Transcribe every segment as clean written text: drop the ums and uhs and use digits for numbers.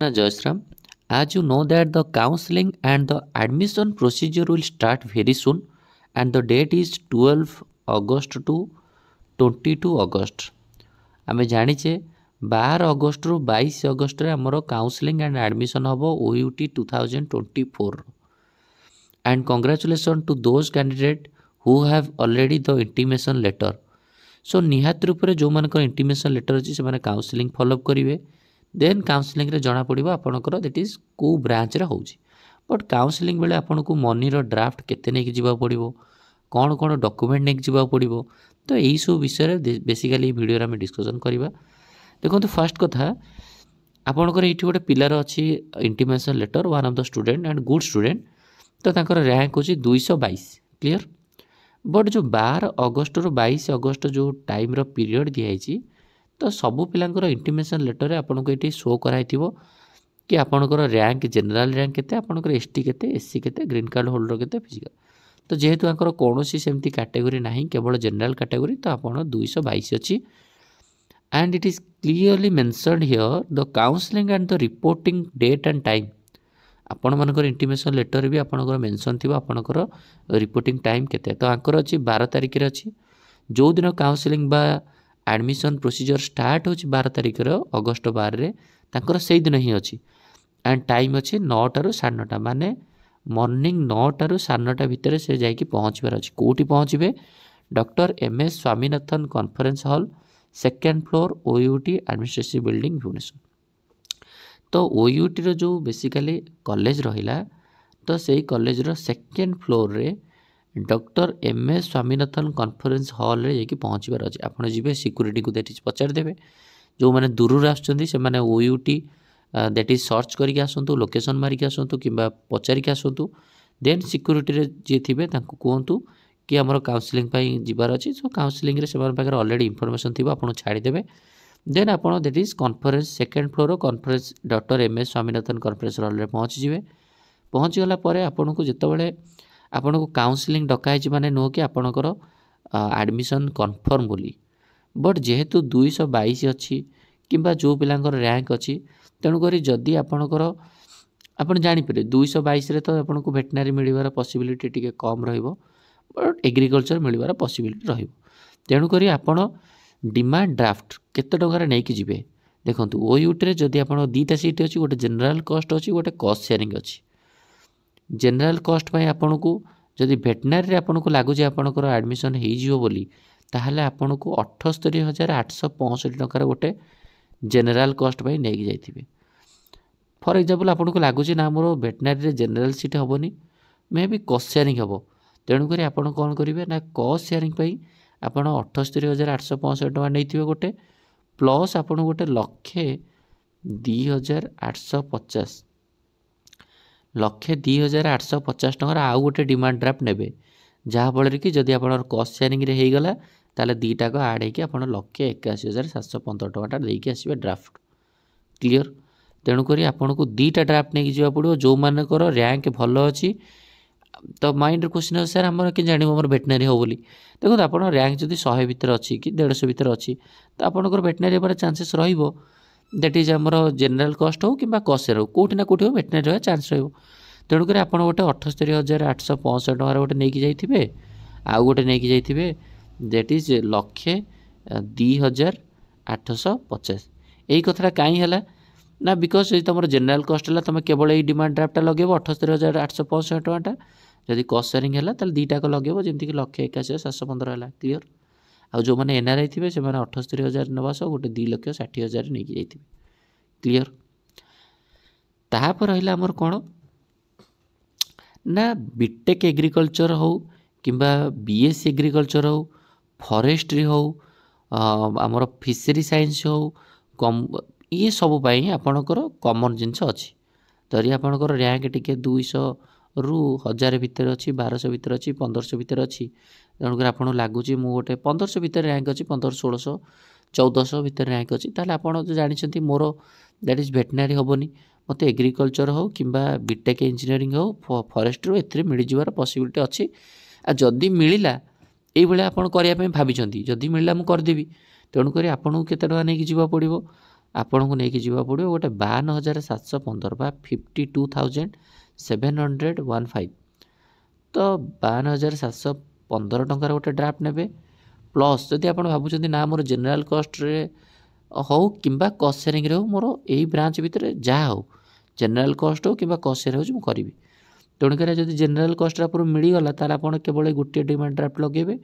Now, Joyceram, as you know that the counseling and the admission procedure will start very soon, and the date is 12 August to 22 August. आमे जानिचे 12 August रु 22 August रे हमरो counselling and admission हबो OUT 2024 and congratulations to those candidate who have already the intimation letter. So निहात रूप रे जो मानकर intimation letter अछि से माने काउंसलिंग फॉलो अप करिवे देन काउंसलिंग रे जणा पड़िबो आपनकर दैट इज को ब्रांच रे होउची बट काउंसलिंग बेले आपनको मनी रो ड्राफ्ट केते नै कि जिबा पड़िबो कोन कोन डॉक्यूमेंट नै कि जिबा पड़िबो तो एई सब विषय रे बेसिकली वीडियो रे हम डिस्कशन करिबा देखो फर्स्ट कथा आपनकर एठी गोटे पिलार अछि intimation letter one of the student and good student तो तांकर रैंक होची 222 क्लियर बट जो 12 अगस्त रु 22 अगस्त जो टाइम रो पीरियड दिया तो सबू पिलांकर इंटीमेशन लेटर रे आपनको एठी शो कराइथिबो कि आपनकर रैंक जनरल रैंक केते आपनकर एसटी केते एससी केते ग्रीन कार्ड होल्डर केते फिजिकल तो जेहेतु आंकर कोनोसी सेमती कैटेगरी नाही केवल जनरल कैटेगरी तो आपन 222 अछि and it is clearly mentioned here the counseling and the reporting date and time आपण मानकर इंटीमेशन लेटर भी आपनकर मेंशन थिबो आपनकर रिपोर्टिंग टाइम केते तो आंकर अछि 12 तारिख रे अछि जो दिन काउंसलिंग बा एडमिशन प्रोसीजर स्टार्ट होछि 12 तारिख रे अगस्त 12 रे तांकर सेही दिन ही अछि एंड टाइम अछि 9 टारु 9:30 माने मॉर्निंग 9 टारु 9:30 भितर से जाई कि पहुंचबार अछि कोठी पहुंचबे doctor MS Swaminathan conference hall second floor OUT administrative building Bhubaneswar तो OUT रो जो बेसिकली कॉलेज रहिला तो सेही कॉलेज रो सेकेंड फ्लोर रे doctor MS Swaminathan conference hall रे जाई पहुंचबार अछि आपण जिबे सिक्यूरिटी को दैट इज पचार देबे जो माने दूरर आछंती से माने OUT दैट इज सर्च करिक आसंतु लोकेशन मारिक आसंतु किबा पचारिक आसंतु देन सिक्यूरिटी रे जे थिबे तांको कहंतु कि हमर काउंसलिंग पई जिबार अछि सो काउंसलिंग रे सेमान पाकर ऑलरेडी इंफॉर्मेशन थिबा आपण छाडी देबे देन आपण that is conference second floor conference doctor MS Swaminathan conference hall रे पहुंच जिवे पहुंच गला परे आपण को जेतबेले आपण को काउंसलिंग डकाय छि माने नो कि आपणकर एडमिशन कंफर्म बोली बट जेहेतु 222 अछि किबा जो पिलांकर रैंक अछि तेनु करी जदी आपणकर आपण जानि परे 222 रे तो आपण को वेटनरी मिलिबार पॉसिबिलिटी टिके कम रहइबो बट एग्रीकल्चर मिलिबार पॉसिबिलिटी रहइबो तेनु करी आपण डिमांड ड्राफ्ट केते टंका नै कि जिवे देखंतु OUT रे जदी आपण दीटा सीट अछि गोटे जनरल कॉस्ट अछि गोटे कॉस्ट शेयरिंग अछि जनरल कॉस्ट पई आपण को जदी वेटनरी रे आपण को लागु जे आपणकर एडमिशन हेइ जिवो बोली ताहाले आपण को 78865 टंका रे गोटे जनरल कॉस्ट पई नै कि जाइथिबे फॉर एग्जांपल आपण को लागु जे ना मोर वेटनरी रे जनरल सीट हबोनी मे बी कॉस्ट शेयरिंग हबो तेणु करी आपण कोन करिवे ना कॉस्ट शेयरिंग पई आपण 78865 टका नैथिबे गोटे प्लस आपण गोटे 1,02,850 1,02,850 टका आउ गोटे डिमांड ड्राफ्ट नेबे जहा फल कि जदि आपण कॉस्ट शेयरिंग रे हेगला ताले दीटा को ऐड हेकि आपण 1,81,715 टका देकी आसीबे ड्राफ्ट क्लियर तेणु करी आपण को दीटा ड्राफ्ट नेकी जिवा पड़ो जो मानकर रैंक भलो अछि तो माइंड क्वेश्चन है सर हमर कि जानि हमर वेटनरी हो बोली देखो आपण रैंक जदि 100 भीतर अछि कि 150 भीतर अछि तो आपनकर वेटनरी पर चांसेस रहिबो दैट इज हमर जनरल कॉस्ट हो किबा कॉस्ट रो कोठी ना कोठी हो वेटनरी रो चांस रहिबो तेणु करी आपण गोटे 78,865 टका गोटे नेकी जाइथिबे आ गोटे नेकी जाइथिबे दैट इज 1,02,850 एई कथरा काई हला ना बिकॉज जे तमर जनरल कॉस्ट हला तमे केवल एई डिमांड ड्राफ्ट लगेबो 78,865 टका जदि कॉस्ट शेयरिंग हला ताल दीटा को लगेबो जेमति कि 1,81,715 हला क्लियर आ जो माने NRI थिबे से माने 78,900 गोटे 2,60,000 नेकी जाइथिबे क्लियर ताहा पर रहला हमर कोन ना बीटेक एग्रीकल्चर हो किंबा BSc एग्रीकल्चर हो फॉरेस्ट्री हो हमर फिशरी साइंस हो ये सब पाई आपणकर कॉमन जिंस अछि तरी आपणकर रैंक टिके 200 रु 1000 भीतर अछि 1200 भीतर अछि 1500 भीतर अछि तेणुकर आपण लागुची मु गोटे 1500 भीतर रैंक अछि 1500 1600 1400 भीतर रैंक अछि ताले आपण तो जानि छथि मोर दैट इज वेटनरी होबोनी मते एग्रीकल्चर हो किंबा बीटेक इंजीनियरिंग हो फॉरेस्ट्री एथरे मिली जिवार पॉसिबिलिटी अछि आ जदी मिलिला एई बेले आपण करिया पे भाबी छथि जदी मिलिला मु कर देबी तेणुकर आपण केते टका नै कि जिवा पड़िबो ଆପଣଙ୍କୁ ନେଇକି ଯିବାକୁ ପଡ଼ିବ ଗୋଟେ 52,715 ବା 52,715। ତ 52,715 ଟଙ୍କାର ଗୋଟେ ଡ୍ରାଫ୍ଟ ନେବେ। ପ୍ଲସ୍ ଯଦି ଆପଣ ଭାବୁଛନ୍ତି ନା ମୋର ଜେନେରାଲ୍ କଷ୍ଟରେ ହେଉ କିମ୍ବା କଷ୍ଟ ସେୟାରିଂରେ ହେଉ, ମୋର ଏଇ ବ୍ରାଞ୍ଚ ଭିତରେ ଯାହା ହେଉ, ଜେନେରାଲ୍ କଷ୍ଟ ହେଉ କିମ୍ବା କଷ୍ଟ ସେୟାର ହେଉଛି ମୁଁ କରିବି। ତେଣୁକରି ଯଦି ଜେନେରାଲ୍ କଷ୍ଟରେ ଆପଣଙ୍କୁ ମିଳିଗଲା ତାହେଲେ ଆପଣ କେବଳ ଗୋଟିଏ ଡିମାଣ୍ଡ ଡ୍ରାଫ୍ଟ ଲଗାଇବେ।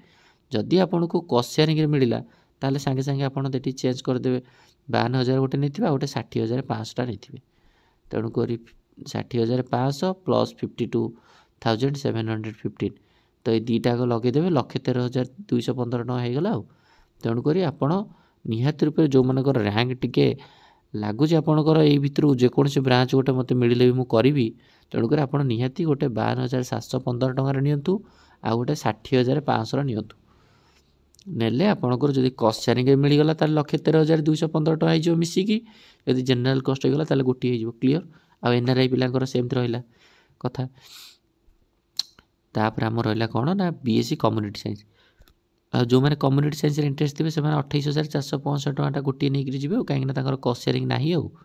ଯଦି ଆପଣଙ୍କୁ କଷ୍ଟ ସେୟାରିଂରେ ମିଳିଲା ତାହେଲେ ସାଙ୍ଗେ ସାଙ୍ଗେ ଆପଣ ସେଠି ଚେଞ୍ଜ କରିଦେବେ। 52,000 ଗୋଟେ ନେଇଥିବେ ଆଉ ଗୋଟେ 60,500 ନେଇଥିବେ। ତେଣୁକରି 60,500 ପ୍ଲସ୍ 52,715। ତ ଏଇ ଦୁଇଟାକ ଲଗାଇଦେବେ, 1,13,215 ଟଙ୍କା ହେଇଗଲା ଆଉ। ତେଣୁକରି ଆପଣ ନିହାତି ରୂପରେ ଯେଉଁମାନଙ୍କର ର୍ୟାଙ୍କ ଟିକେ ଲାଗୁଛି ଆପଣଙ୍କର ଏଇ ଭିତରୁ ଯେକୌଣସି ବ୍ରାଞ୍ଚ ଗୋଟେ ମୋତେ ମିଳିଲେ ବି ମୁଁ କରିବି, ତେଣୁକରି ଆପଣ ନିହାତି ଗୋଟେ 52,715 ଟଙ୍କାରେ ନିଅନ୍ତୁ ଆଉ ଗୋଟେ 60,500 ନିଅନ୍ତୁ। ନେଲେ ଆପଣଙ୍କର ଯଦି କଷ୍ଟ ସେୟାରିଂରେ ମିଳିଗଲା ତାହେଲେ 1,13,215 ଟଙ୍କା ହେଇଯିବ ମିଶିକି। ଯଦି ଜେନେରାଲ୍ କଷ୍ଟ ହେଇଗଲା ତାହେଲେ ଗୋଟିଏ ହେଇଯିବ। କ୍ଲିଅର? ଆଉ NRI ପିଲାଙ୍କର ସେମିତି ରହିଲା କଥା। ତାପରେ ଆମର ରହିଲା କ'ଣ ନା BSc କମ୍ୟୁନିଟି ସାଇନ୍ସ। ଆଉ ଯେଉଁମାନେ କମ୍ୟୁନିଟି ସାଇନ୍ସରେ ଇଣ୍ଟରେଷ୍ଟ ଥିବେ ସେମାନେ 28,465 ଟଙ୍କାଟା ଗୋଟିଏ ନେଇକରି ଯିବେ ଆଉ, କାହିଁକିନା ତାଙ୍କର କଷ୍ଟ ସେୟାରିଂ ନାହିଁ ଆଉ।